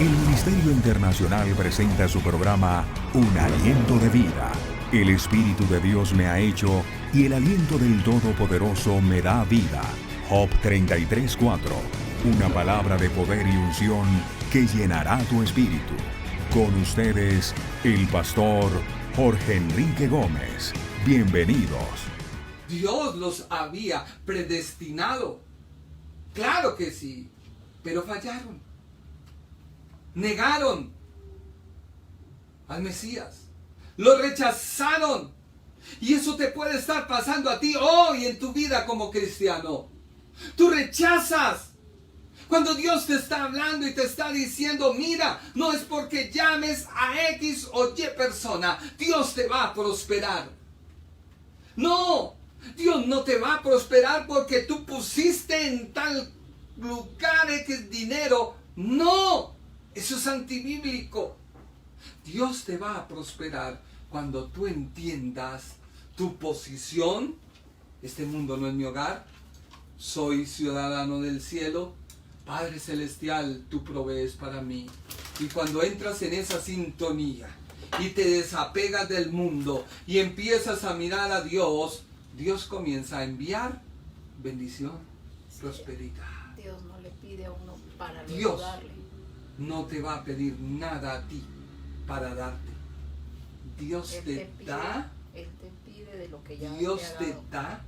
El Ministerio Internacional presenta su programa Un Aliento de Vida. El Espíritu de Dios me ha hecho y el aliento del Todopoderoso me da vida. Job 33:4. Una palabra de poder y unción que llenará tu espíritu. Con ustedes, el pastor Jorge Enrique Gómez. Bienvenidos. Dios los había predestinado. Claro que sí, pero fallaron. Negaron al Mesías. Lo rechazaron. Y eso te puede estar pasando a ti hoy en tu vida como cristiano. Tú rechazas. Cuando Dios te está hablando y te está diciendo, mira, no es porque llames a X o Y persona, Dios te va a prosperar. No, Dios no te va a prosperar porque tú pusiste en tal lugar X dinero. No, eso es antibíblico. Dios te va a prosperar cuando tú entiendas tu posición. Este mundo no es mi hogar. Soy ciudadano del cielo. Padre Celestial, tú provees para mí. Y cuando entras en esa sintonía y te desapegas del mundo y empiezas a mirar a Dios, Dios comienza a enviar bendición, prosperidad. Dios no le pide a uno para Dios darle. No te va a pedir nada a ti para darte. Dios Él te da. Él te pide de lo que ya Dios te ha te dado. da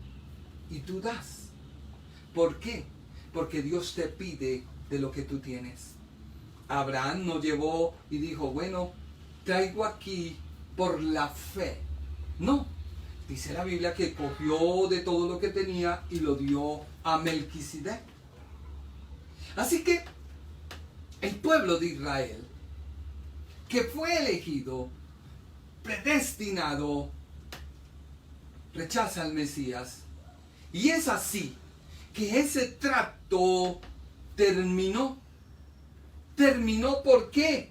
y tú das. ¿Por qué? Porque Dios te pide de lo que tú tienes. Abraham no llevó y dijo, bueno, traigo aquí por la fe. No. Dice la Biblia que cogió de todo lo que tenía y lo dio a Melquisedec. Así que el pueblo de Israel, que fue elegido, predestinado, rechaza al Mesías. Y es así que ese trato terminó. ¿Terminó por qué?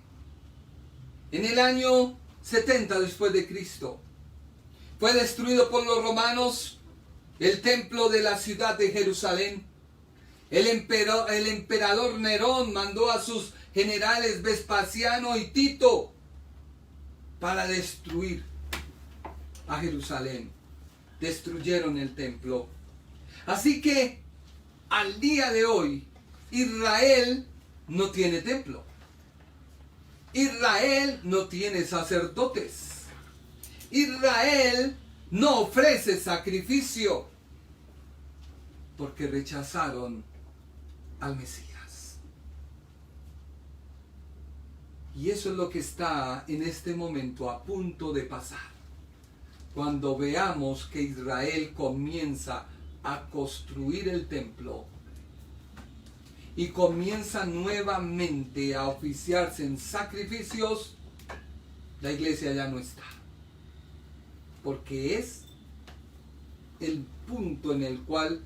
En el año 70 después de Cristo fue destruido por los romanos el templo de la ciudad de Jerusalén. El emperador Nerón mandó a sus generales Vespasiano y Tito para destruir a Jerusalén. Destruyeron el templo. Así que al día de hoy Israel no tiene templo. Israel no tiene sacerdotes. Israel no ofrece sacrificio porque rechazaron al Mesías. Y eso es lo que está en este momento a punto de pasar. Cuando veamos que Israel comienza a construir el templo y comienza nuevamente a oficiarse en sacrificios, la iglesia ya no está. Porque es el punto en el cual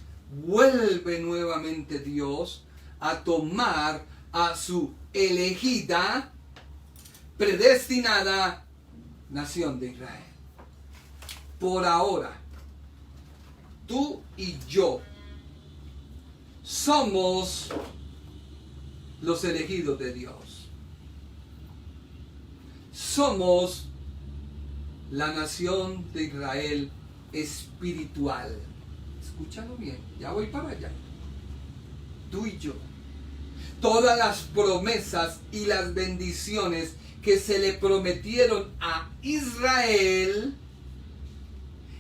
vuelve nuevamente Dios a tomar a su elegida, predestinada nación de Israel. Por ahora, tú y yo somos los elegidos de Dios. Somos la nación de Israel espiritual. Escúchalo bien, ya voy para allá. Tú y yo. Todas las promesas y las bendiciones que se le prometieron a Israel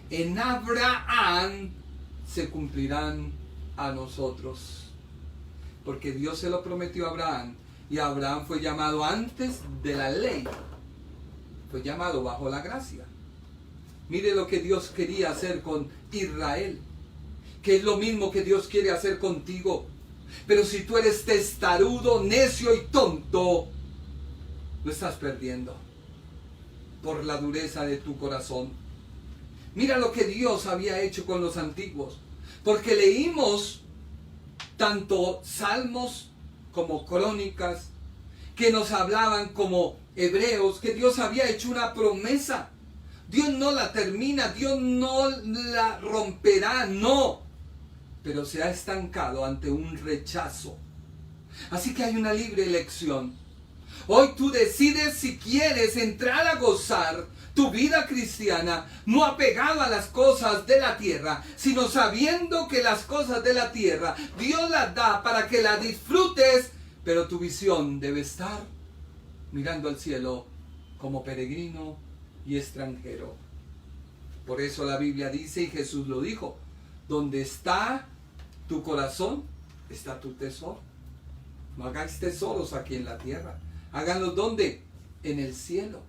en Abraham se cumplirán a nosotros. Porque Dios se lo prometió a Abraham y Abraham fue llamado antes de la ley. Fue llamado bajo la gracia. Mire lo que Dios quería hacer con Israel, que es lo mismo que Dios quiere hacer contigo. Pero si tú eres testarudo, necio y tonto, lo estás perdiendo por la dureza de tu corazón. Mira lo que Dios había hecho con los antiguos, porque leímos tanto salmos como crónicas que nos hablaban como hebreos, que Dios había hecho una promesa. Dios no la termina, Dios no la romperá, no. Pero se ha estancado ante un rechazo. Así que hay una libre elección. Hoy tú decides si quieres entrar a gozar tu vida cristiana, no apegado a las cosas de la tierra, sino sabiendo que las cosas de la tierra Dios las da para que las disfrutes, pero tu visión debe estar mirando al cielo como peregrino y extranjero. Por eso la Biblia dice, y Jesús lo dijo, donde está tu corazón, está tu tesoro. No hagáis tesoros aquí en la tierra. Háganlos ¿dónde? En el cielo.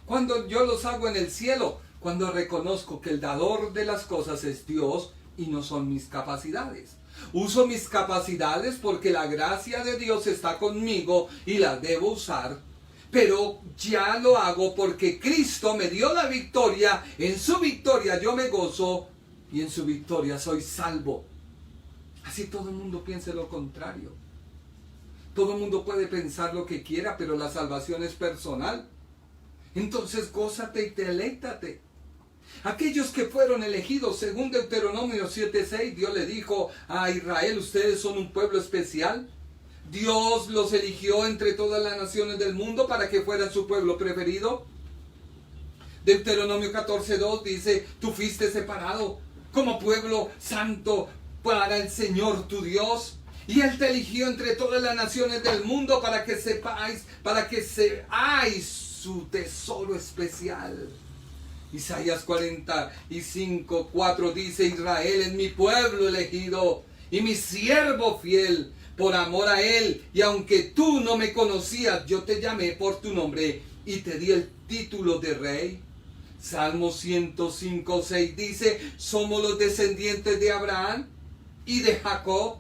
Cuando yo los hago en el cielo, cuando reconozco que el dador de las cosas es Dios y no son mis capacidades. Uso mis capacidades porque la gracia de Dios está conmigo y las debo usar. Pero ya lo hago porque Cristo me dio la victoria. En su victoria yo me gozo y en su victoria soy salvo. Así todo el mundo piense lo contrario. Todo el mundo puede pensar lo que quiera, pero la salvación es personal. Entonces gózate y deleítate. Aquellos que fueron elegidos, según Deuteronomio 7:6, Dios le dijo a Israel, ustedes son un pueblo especial. Dios los eligió entre todas las naciones del mundo para que fueran su pueblo preferido. Deuteronomio 14:2 dice, tú fuiste separado como pueblo santo para el Señor tu Dios. Y Él te eligió entre todas las naciones del mundo para que sepáis, para que seáis su tesoro especial. Isaías 45:4 dice, Israel es mi pueblo elegido y mi siervo fiel. Por amor a Él, y aunque tú no me conocías, yo te llamé por tu nombre y te di el título de rey. Salmo 105:6 dice, somos los descendientes de Abraham y de Jacob.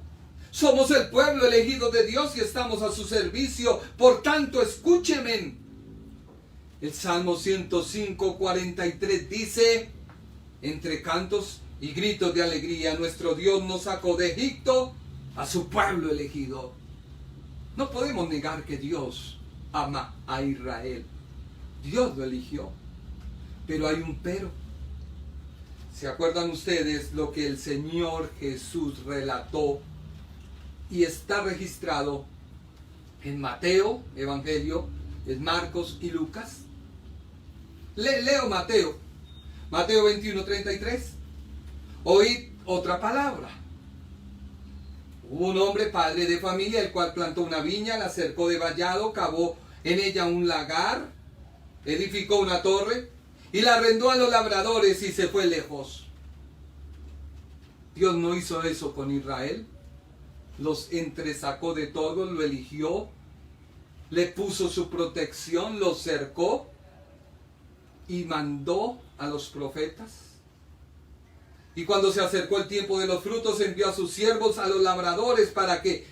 Somos el pueblo elegido de Dios y estamos a su servicio. Por tanto, escúcheme. El Salmo 105:43 dice, entre cantos y gritos de alegría, nuestro Dios nos sacó de Egipto a su pueblo elegido. No podemos negar que Dios ama a Israel. Dios lo eligió. Pero hay un pero. ¿Se acuerdan ustedes lo que el Señor Jesús relató? Y está registrado en Mateo, Evangelio, en Marcos y Lucas. Leo Mateo 21:33. Oíd otra palabra. Hubo un hombre, padre de familia, el cual plantó una viña, la cercó de vallado, cavó en ella un lagar, edificó una torre y la arrendó a los labradores y se fue lejos. Dios no hizo eso con Israel. Los entresacó de todo, lo eligió, le puso su protección, lo cercó y mandó a los profetas. Y cuando se acercó el tiempo de los frutos, envió a sus siervos, a los labradores, para que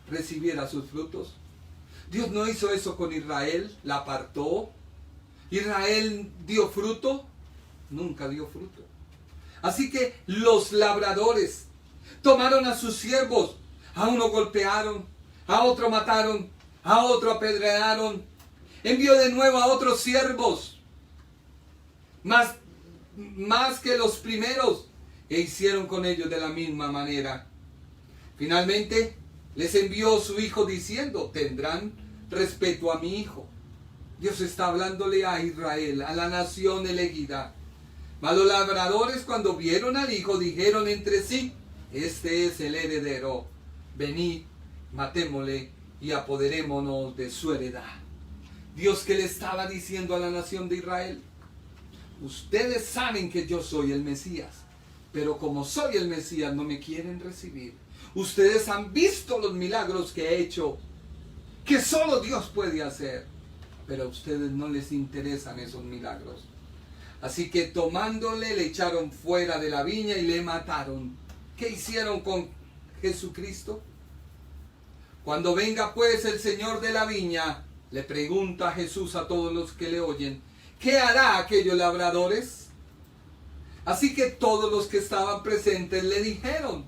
recibiera sus frutos. Dios no hizo eso con Israel, la apartó. Israel dio fruto, nunca dio fruto. Así que los labradores tomaron a sus siervos, a uno golpearon, a otro mataron, a otro apedrearon. Envió de nuevo a otros siervos, más que los primeros, e hicieron con ellos de la misma manera. Finalmente les envió su hijo diciendo, tendrán respeto a mi hijo. Dios está hablándole a Israel, a la nación elegida. Mas los labradores, cuando vieron al hijo, dijeron entre sí, este es el heredero, venid, matémosle y apoderémonos de su heredad. Dios, ¿qué le estaba diciendo a la nación de Israel? Ustedes saben que yo soy el Mesías, pero como soy el Mesías no me quieren recibir. Ustedes han visto los milagros que he hecho, que solo Dios puede hacer, pero a ustedes no les interesan esos milagros. Así que tomándole le echaron fuera de la viña y le mataron. ¿Qué hicieron con Jesucristo? Cuando venga pues el Señor de la viña, le pregunta Jesús a todos los que le oyen, ¿qué hará aquellos labradores? Así que todos los que estaban presentes le dijeron,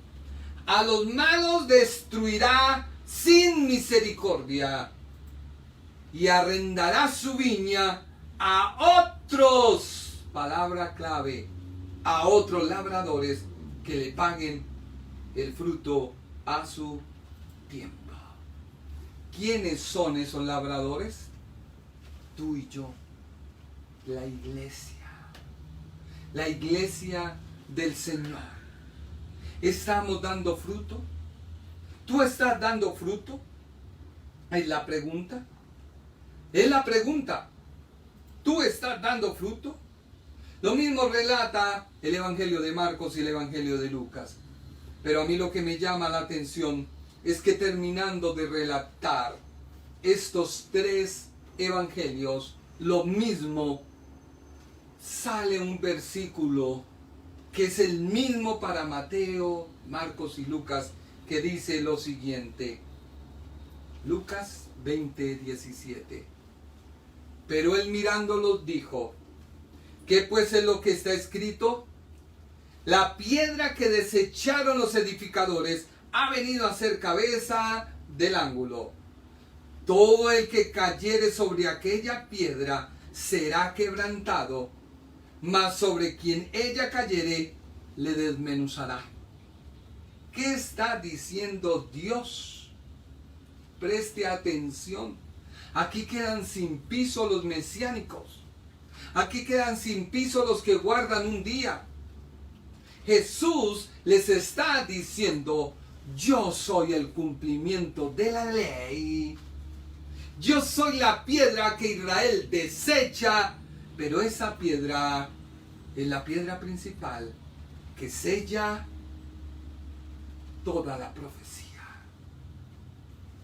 a los malos destruirá sin misericordia y arrendará su viña a otros, palabra clave, a otros labradores que le paguen el fruto a su tiempo. ¿Quiénes son esos labradores? tú y yo, la iglesia del Señor. ¿Estamos dando fruto? ¿Tú estás dando fruto? Es la pregunta. Es la pregunta. ¿Tú estás dando fruto? Lo mismo relata el Evangelio de Marcos y el Evangelio de Lucas. Pero a mí lo que me llama la atención es que terminando de relatar estos tres evangelios, lo mismo, sale un versículo que es el mismo para Mateo, Marcos y Lucas, que dice lo siguiente. Lucas 20:17. Pero él mirándolos dijo, ¿qué pues es lo que está escrito? La piedra que desecharon los edificadores ha venido a ser cabeza del ángulo. Todo el que cayere sobre aquella piedra será quebrantado, mas sobre quien ella cayere le desmenuzará. ¿Qué está diciendo Dios? Preste atención. Aquí quedan sin piso los mesiánicos. Aquí quedan sin piso los que guardan un día. Jesús les está diciendo, yo soy el cumplimiento de la ley. Yo soy la piedra que Israel desecha, pero esa piedra es la piedra principal que sella toda la profecía.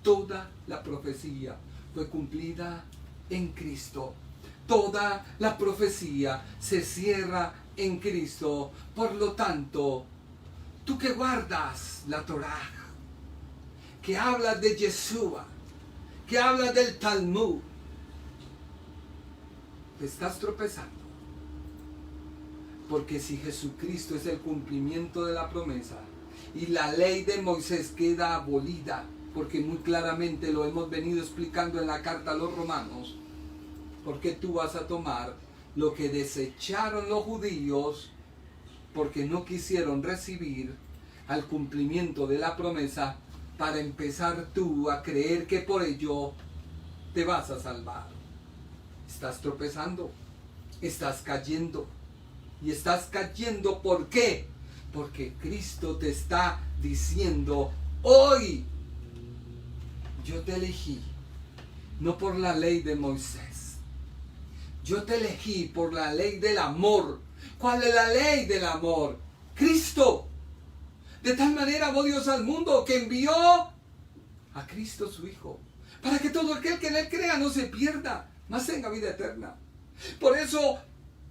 Toda la profecía fue cumplida en Cristo. Toda la profecía se cierra en Cristo. Por lo tanto, tú que guardas la Torá, que hablas de Yeshua, que hablas del Talmud, te estás tropezando. Porque si Jesucristo es el cumplimiento de la promesa y la ley de Moisés queda abolida, porque muy claramente lo hemos venido explicando en la carta a los romanos, ¿por qué tú vas a tomar lo que desecharon los judíos porque no quisieron recibir al cumplimiento de la promesa para empezar tú a creer que por ello te vas a salvar? Estás tropezando, estás cayendo. Y estás cayendo, ¿por qué? Porque Cristo te está diciendo, hoy yo te elegí, no por la ley de Moisés. Yo te elegí por la ley del amor. ¿Cuál es la ley del amor? Cristo. De tal manera amó Dios al mundo que envió a Cristo su Hijo, para que todo aquel que en él crea no se pierda, mas tenga vida eterna. Por eso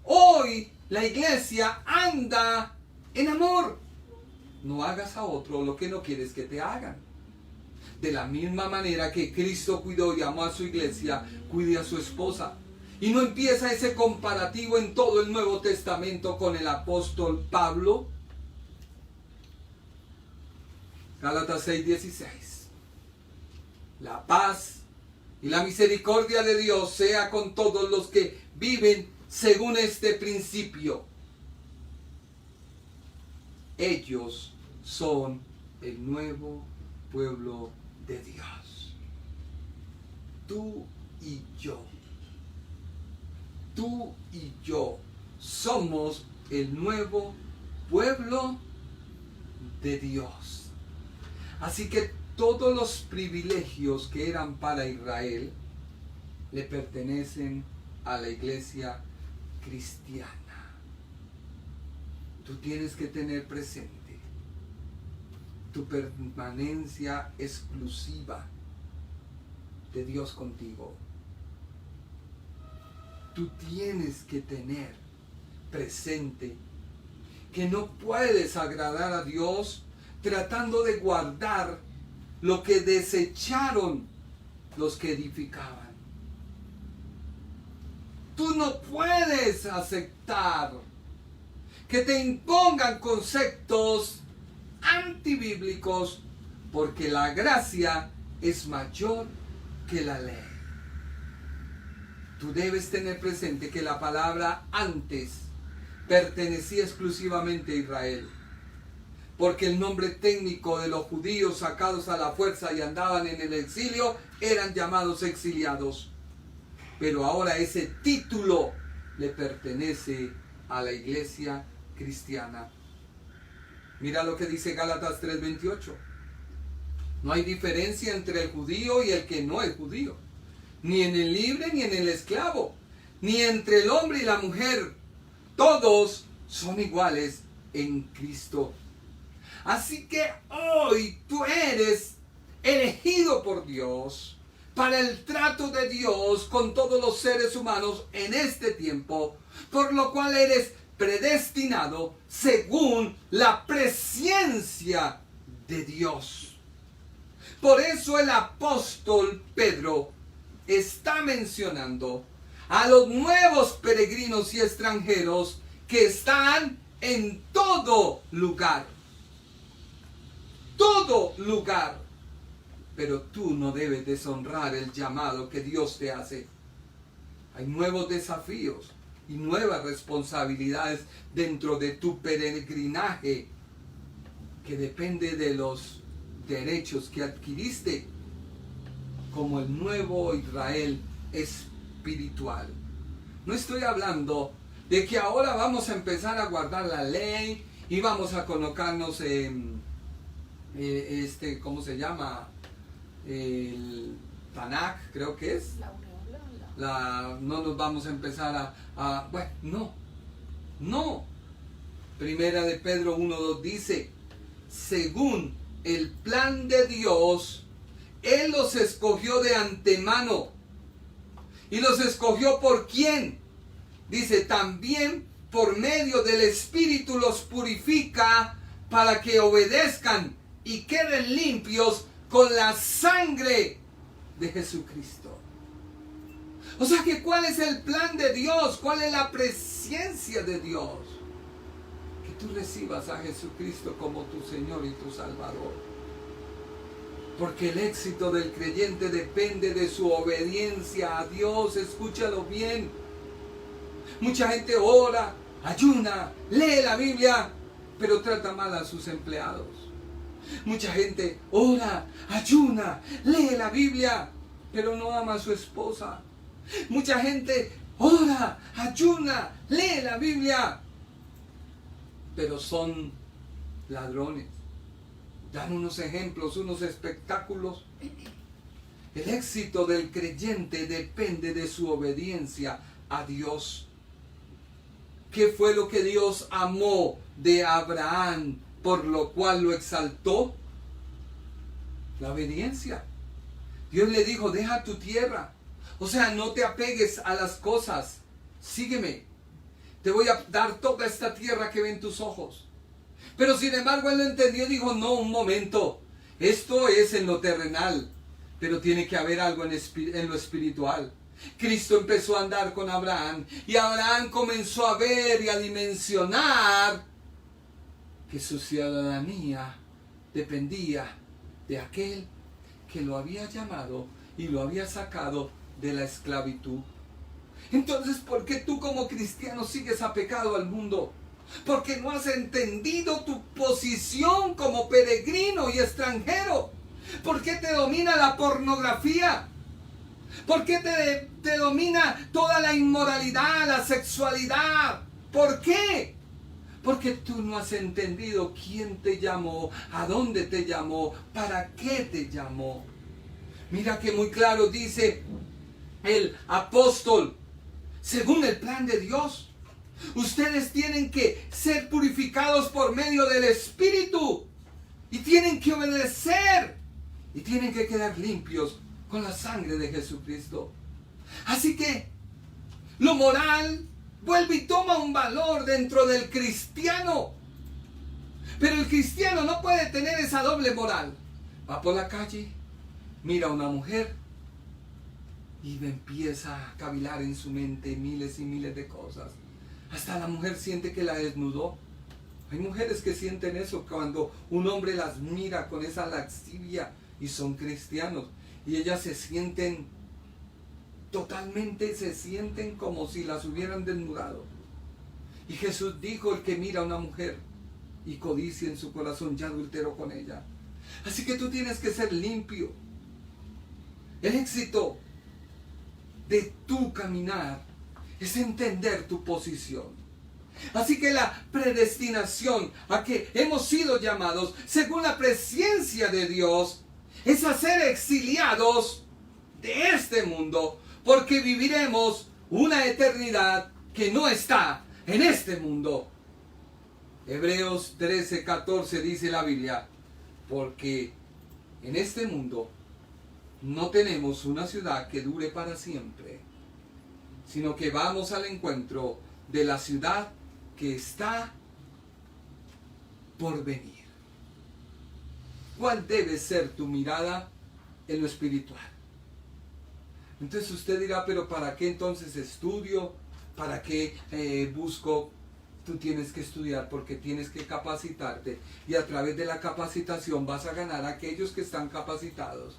hoy la iglesia anda en amor. No hagas a otro lo que no quieres que te hagan. De la misma manera que Cristo cuidó y amó a su iglesia, cuide a su esposa. Y no empieza ese comparativo en todo el Nuevo Testamento con el apóstol Pablo. Gálatas 6:16. La paz y la misericordia de Dios sea con todos los que viven según este principio. Ellos son el nuevo pueblo de Dios. Tú y yo somos el nuevo pueblo de Dios. Así que todos los privilegios que eran para Israel le pertenecen a la iglesia cristiana. Tú tienes que tener presente tu permanencia exclusiva de Dios contigo. Tú tienes que tener presente que no puedes agradar a Dios tratando de guardar lo que desecharon los que edificaban. Tú no puedes aceptar que te impongan conceptos antibíblicos, porque la gracia es mayor que la ley. Tú debes tener presente que la palabra antes pertenecía exclusivamente a Israel, porque el nombre técnico de los judíos sacados a la fuerza y andaban en el exilio eran llamados exiliados. pero ahora ese título le pertenece a la iglesia cristiana. Mira lo que dice Gálatas 3:28. No hay diferencia entre el judío y el que no es judío, ni en el libre ni en el esclavo, ni entre el hombre y la mujer. Todos son iguales en Cristo. Así que hoy tú eres elegido por Dios para el trato de Dios con todos los seres humanos en este tiempo, por lo cual eres predestinado según la presciencia de Dios. Por eso el apóstol Pedro está mencionando a los nuevos peregrinos y extranjeros que están en todo lugar. Todo lugar. Pero tú no debes deshonrar el llamado que Dios te hace. Hay nuevos desafíos y nuevas responsabilidades dentro de tu peregrinaje que depende de los derechos que adquiriste como el nuevo Israel espiritual. No estoy hablando de que ahora vamos a empezar a guardar la ley y vamos a colocarnos en ¿cómo se llama? El Tanakh, creo que es. No nos vamos a empezar bueno, no. Primera de Pedro 1:2 dice, según el plan de Dios, Él los escogió de antemano. ¿Y los escogió por quién? Dice, también por medio del Espíritu los purifica para que obedezcan y queden limpios con la sangre de Jesucristo. O sea que ¿cuál es el plan de Dios? ¿Cuál es la presencia de Dios? Que tú recibas a Jesucristo como tu Señor y tu Salvador. Porque el éxito del creyente depende de su obediencia a Dios. Escúchalo bien. Mucha gente ora, ayuna, lee la Biblia, pero trata mal a sus empleados. Mucha gente ora, ayuna, lee la Biblia, pero no ama a su esposa. Mucha gente ora, ayuna, lee la Biblia, pero son ladrones. Dan unos ejemplos, unos espectáculos. El éxito del creyente depende de su obediencia a Dios. ¿Qué fue lo que Dios amó de Abraham, por lo cual lo exaltó? La obediencia. Dios le dijo, deja tu tierra. O sea, no te apegues a las cosas. Sígueme. Te voy a dar toda esta tierra que ven tus ojos. Pero sin embargo él lo entendió y dijo, no, un momento. Esto es en lo terrenal, pero tiene que haber algo en lo espiritual. Cristo empezó a andar con Abraham y Abraham comenzó a ver y a dimensionar que su ciudadanía dependía de aquel que lo había llamado y lo había sacado de la esclavitud. Entonces, ¿por qué tú como cristiano sigues apegado al mundo? Porque no has entendido tu posición como peregrino y extranjero. ¿Por qué te domina la pornografía? ¿Por qué te domina toda la inmoralidad, la sexualidad? ¿Por qué? Porque tú no has entendido quién te llamó, a dónde te llamó, para qué te llamó. Mira que muy claro dice el apóstol, según el plan de Dios, ustedes tienen que ser purificados por medio del Espíritu y tienen que obedecer y tienen que quedar limpios con la sangre de Jesucristo. Así que lo moral vuelve y toma un valor dentro del cristiano. Pero el cristiano no puede tener esa doble moral. Va por la calle, mira a una mujer y empieza a cavilar en su mente miles y miles de cosas. Hasta la mujer siente que la desnudó. Hay mujeres que sienten eso cuando un hombre las mira con esa lascivia y son cristianos. Y ellas se sienten como si las hubieran desnudado. Y Jesús dijo, el que mira a una mujer y codicia en su corazón, ya adulteró con ella. Así que tú tienes que ser limpio. El éxito de tu caminar es entender tu posición. Así que la predestinación a que hemos sido llamados según la presencia de Dios es a ser exiliados de este mundo, porque viviremos una eternidad que no está en este mundo. Hebreos 13:14 dice la Biblia, porque en este mundo no tenemos una ciudad que dure para siempre, sino que vamos al encuentro de la ciudad que está por venir. ¿Cuál debe ser tu mirada en lo espiritual? Entonces usted dirá, pero ¿para qué entonces estudio? ¿Para qué busco? Tú tienes que estudiar porque tienes que capacitarte, y a través de la capacitación vas a ganar a aquellos que están capacitados,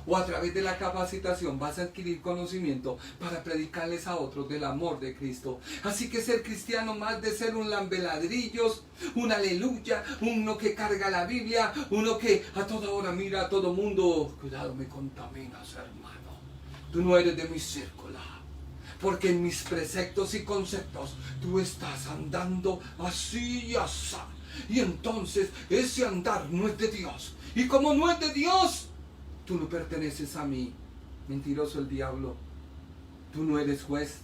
o a través de la capacitación vas a adquirir conocimiento para predicarles a otros del amor de Cristo. Así que ser cristiano, más de ser un lambeladrillos, un aleluya, uno que carga la Biblia, uno que a toda hora mira a todo mundo, cuidado, me contaminas, hermano, tú no eres de mi círculo, porque en mis preceptos y conceptos tú estás andando así y así. Y entonces ese andar no es de Dios. Y como no es de Dios, tú no perteneces a mí. Mentiroso el diablo. Tú no eres juez.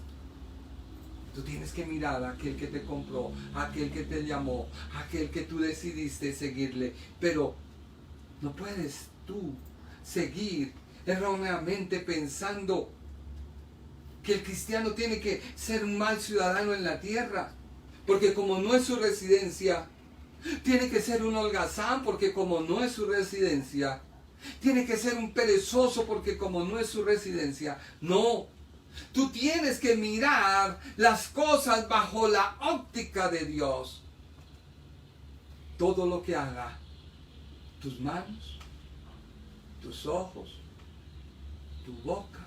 Tú tienes que mirar a aquel que te compró, a aquel que te llamó, a aquel que tú decidiste seguirle. Pero no puedes tú seguir erróneamente pensando que el cristiano tiene que ser un mal ciudadano en la tierra, porque como no es su residencia. Tiene que ser un holgazán, porque como no es su residencia. Tiene que ser un perezoso, porque como no es su residencia. No, tú tienes que mirar las cosas bajo la óptica de Dios. Todo lo que haga tus manos, tus ojos, tu boca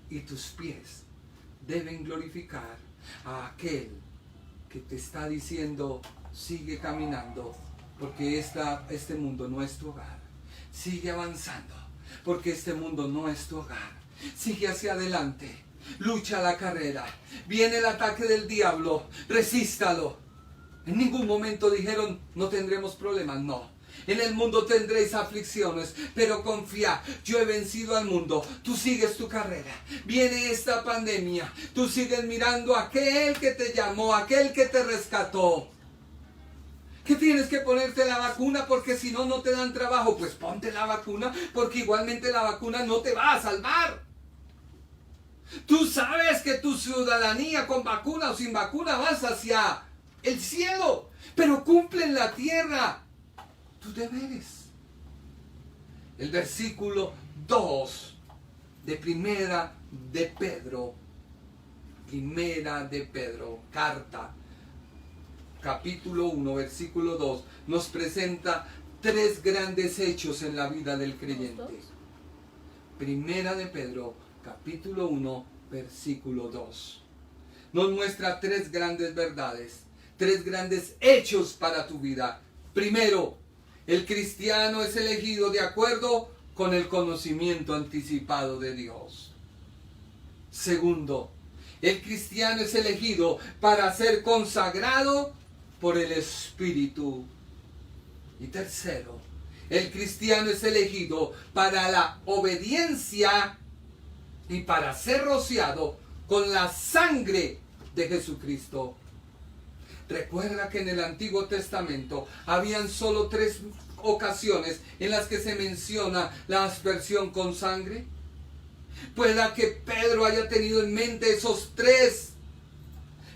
y tus pies deben glorificar a aquel que te está diciendo, sigue caminando, porque este mundo no es tu hogar. Sigue avanzando, porque este mundo no es tu hogar. Sigue hacia adelante, lucha la carrera. Viene el ataque del diablo, resístalo. En ningún momento dijeron, no tendremos problemas, no. En el mundo tendréis aflicciones, pero confía, yo he vencido al mundo. Tú sigues tu carrera. Viene esta pandemia, tú sigues mirando a aquel que te llamó, aquel que te rescató. ¿Que tienes que ponerte la vacuna porque si no, no te dan trabajo? Pues ponte la vacuna, porque igualmente la vacuna no te va a salvar. Tú sabes que tu ciudadanía, con vacuna o sin vacuna, vas hacia el cielo, pero cumple en la tierra tus deberes. El versículo 2 de Primera de Pedro, carta, capítulo 1, versículo 2, nos presenta tres grandes hechos en la vida del creyente. Primera de Pedro, capítulo 1, versículo 2. Nos muestra tres grandes verdades, tres grandes hechos para tu vida. Primero, el cristiano es elegido de acuerdo con el conocimiento anticipado de Dios. Segundo, el cristiano es elegido para ser consagrado por el Espíritu. Y tercero, el cristiano es elegido para la obediencia y para ser rociado con la sangre de Jesucristo. Recuerda que en el Antiguo Testamento habían solo 3 ocasiones en las que se menciona la aspersión con sangre. Pueda que Pedro haya tenido en mente esos 3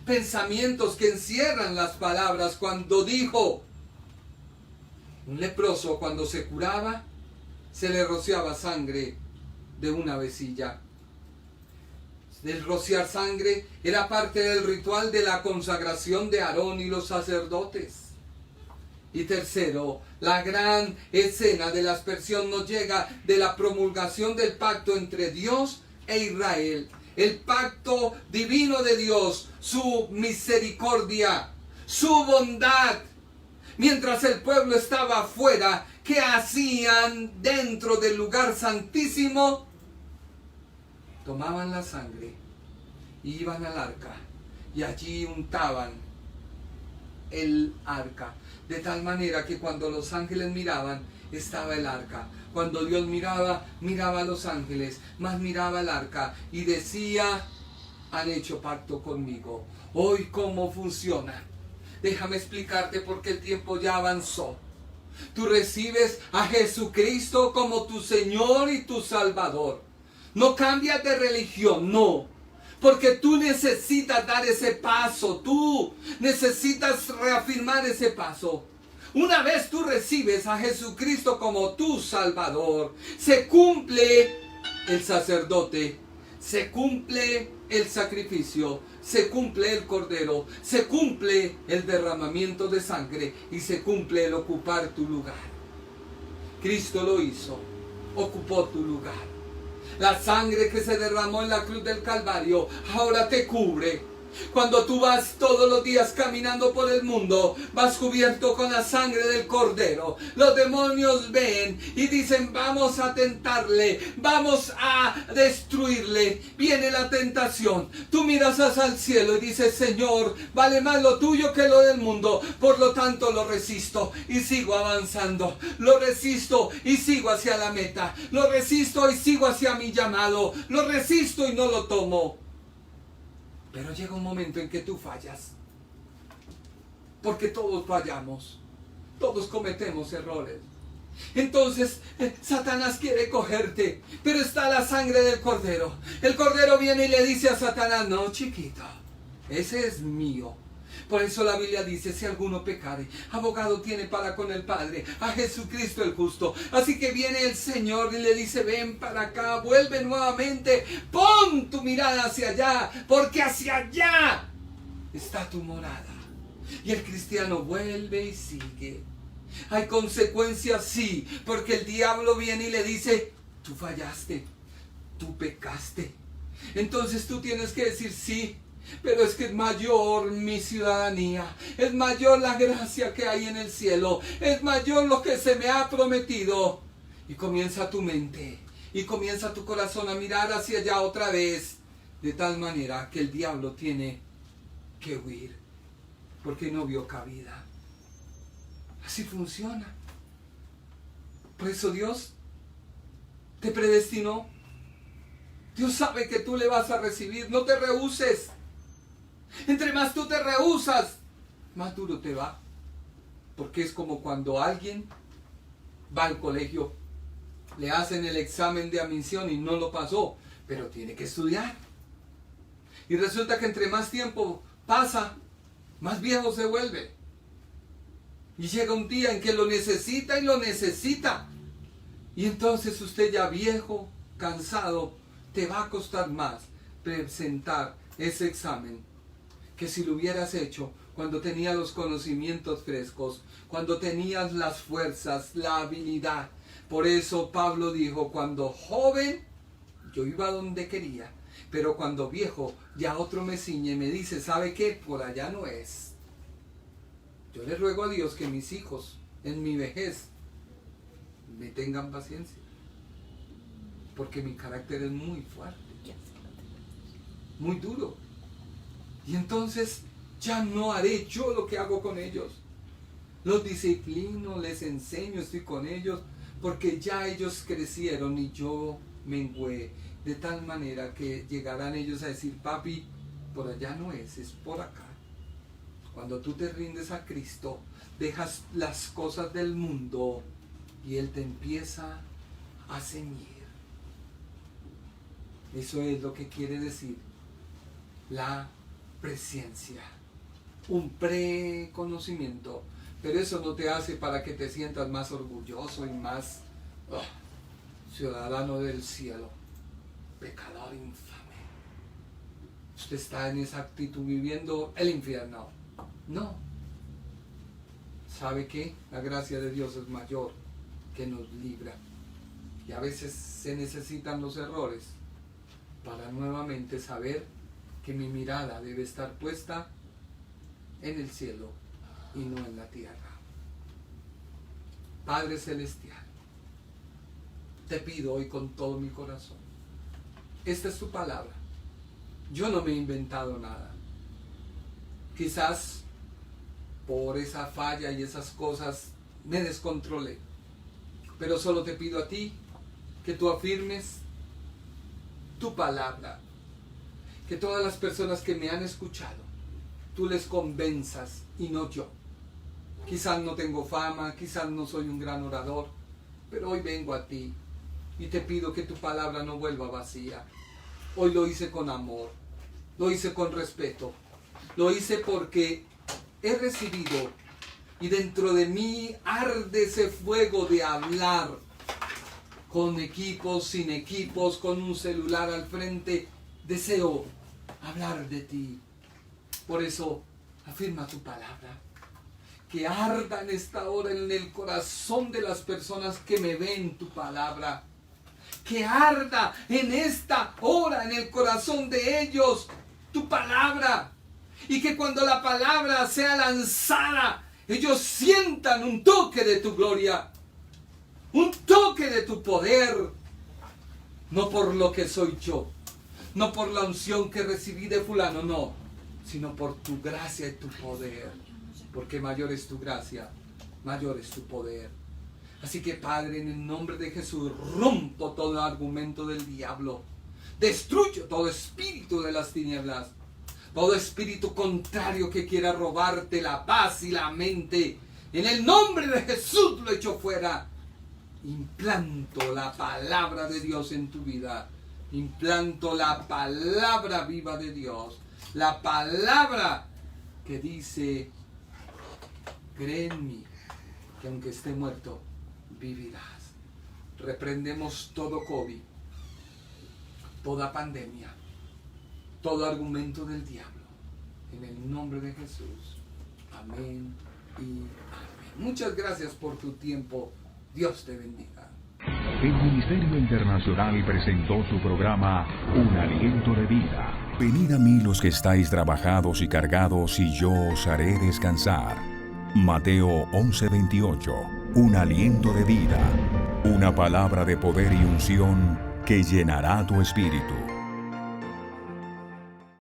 pensamientos que encierran las palabras cuando dijo: un leproso, cuando se curaba, se le rociaba sangre de una vecilla. El rociar sangre era parte del ritual de la consagración de Aarón y los sacerdotes. Y tercero, la gran escena de la aspersión nos llega de la promulgación del pacto entre Dios e Israel. El pacto divino de Dios, su misericordia, su bondad. Mientras el pueblo estaba afuera, ¿qué hacían dentro del lugar santísimo? tomaban la sangre, iban al arca y allí untaban el arca, de tal manera que cuando los ángeles miraban, estaba el arca. Cuando Dios miraba, miraba a los ángeles, más miraba el arca y decía: han hecho pacto conmigo. Hoy, ¿cómo funciona? Déjame explicarte, porque el tiempo ya avanzó. Tú recibes a Jesucristo como tu Señor y tu Salvador. No cambias de religión, no. Porque tú necesitas dar ese paso. Tú necesitas reafirmar ese paso. Una vez tú recibes a Jesucristo como tu Salvador, se cumple el sacerdote, se cumple el sacrificio, se cumple el cordero, se cumple el derramamiento de sangre y se cumple el ocupar tu lugar. Cristo lo hizo, ocupó tu lugar. La sangre que se derramó en la cruz del Calvario ahora te cubre. Cuando tú vas todos los días caminando por el mundo, vas cubierto con la sangre del Cordero. Los demonios ven y dicen: vamos a tentarle, vamos a destruirle. Viene la tentación. Tú miras hacia el cielo y dices: Señor, vale más lo tuyo que lo del mundo. Por lo tanto lo resisto y sigo avanzando. Lo resisto y sigo hacia la meta. Lo resisto y sigo hacia mi llamado. Lo resisto y no lo tomo. Pero llega un momento en que tú fallas. Porque todos fallamos. Todos cometemos errores. Entonces Satanás quiere cogerte. Pero está la sangre del Cordero. El Cordero viene y le dice a Satanás: no, chiquito, ese es mío. Por eso la Biblia dice: si alguno pecare, abogado tiene para con el Padre, a Jesucristo el justo. Así que viene el Señor y le dice: ven para acá, vuelve nuevamente, pon tu mirada hacia allá, porque hacia allá está tu morada. Y el cristiano vuelve y sigue. Hay consecuencias, sí, porque el diablo viene y le dice: tú fallaste, tú pecaste. Entonces tú tienes que decir: sí, pero es que es mayor mi ciudadanía, es mayor la gracia que hay en el cielo, es mayor lo que se me ha prometido. Y comienza tu mente y comienza tu corazón a mirar hacia allá otra vez, de tal manera que el diablo tiene que huir, porque no vio cabida. Así funciona. Por eso Dios te predestinó. Dios sabe que tú le vas a recibir. No te rehúses. Entre más tú te rehusas, más duro te va. Porque es como cuando alguien va al colegio, le hacen el examen de admisión y no lo pasó, pero tiene que estudiar. Y resulta que entre más tiempo pasa, más viejo se vuelve. Y llega un día en que lo necesita y lo necesita. Y entonces usted, ya viejo, cansado, te va a costar más presentar ese examen que si lo hubieras hecho cuando tenías los conocimientos frescos, cuando tenías las fuerzas, la habilidad. Por eso Pablo dijo: cuando joven yo iba donde quería, pero cuando viejo ya otro me ciñe y me dice: ¿sabe qué? Por allá no es. Yo le ruego a Dios que mis hijos en mi vejez me tengan paciencia, porque mi carácter es muy fuerte, muy duro. Y entonces ya no haré yo lo que hago con ellos. Los disciplino, les enseño, estoy con ellos, porque ya ellos crecieron y yo mengué, de tal manera que llegarán ellos a decir: papi, por allá no es por acá. Cuando tú te rindes a Cristo, dejas las cosas del mundo y Él te empieza a ceñir. Eso es lo que quiere decir la presciencia, un preconocimiento. Pero eso no te hace para que te sientas más orgulloso y más ciudadano del cielo. Pecador infame. Usted está en esa actitud viviendo el infierno. No. ¿Sabe qué? La gracia de Dios es mayor, que nos libra. Y a veces se necesitan los errores para nuevamente saber que mi mirada debe estar puesta en el cielo y no en la tierra. Padre Celestial, te pido hoy con todo mi corazón esta es tu palabra. Yo no me he inventado nada. Quizás por esa falla y esas cosas me descontrolé. Pero solo te pido a ti que tú afirmes tu palabra. Que todas las personas que me han escuchado, tú les convenzas y no yo. Quizás no tengo fama, quizás no soy un gran orador, pero hoy vengo a ti y te pido que tu palabra no vuelva vacía. Hoy lo hice con amor, lo hice con respeto, lo hice porque he recibido y dentro de mí arde ese fuego de hablar con equipos, sin equipos, con un celular al frente. Deseo hablar de ti. Por eso afirma tu palabra. Que arda en esta hora en el corazón de las personas que me ven tu palabra. Que arda en esta hora en el corazón de ellos tu palabra. Y que cuando la palabra sea lanzada, ellos sientan un toque de tu gloria. Un toque de tu poder. No por lo que soy yo. No por la unción que recibí de fulano, no. Sino por tu gracia y tu poder. Porque mayor es tu gracia, mayor es tu poder. Así que Padre, en el nombre de Jesús, rompo todo argumento del diablo. Destruyo todo espíritu de las tinieblas. Todo espíritu contrario que quiera robarte la paz y la mente. En el nombre de Jesús lo echo fuera. Implanto la palabra de Dios en tu vida. Implanto la palabra viva de Dios. La palabra que dice: cree en mí, que aunque esté muerto, vivirás. Reprendemos todo COVID, toda pandemia, todo argumento del diablo, en el nombre de Jesús. Amén y amén. Muchas gracias por tu tiempo. Dios te bendiga. El Ministerio Internacional presentó su programa Un Aliento de Vida. Venid a mí los que estáis trabajados y cargados, y yo os haré descansar. Mateo 11:28. Un aliento de vida. Una palabra de poder y unción que llenará tu espíritu.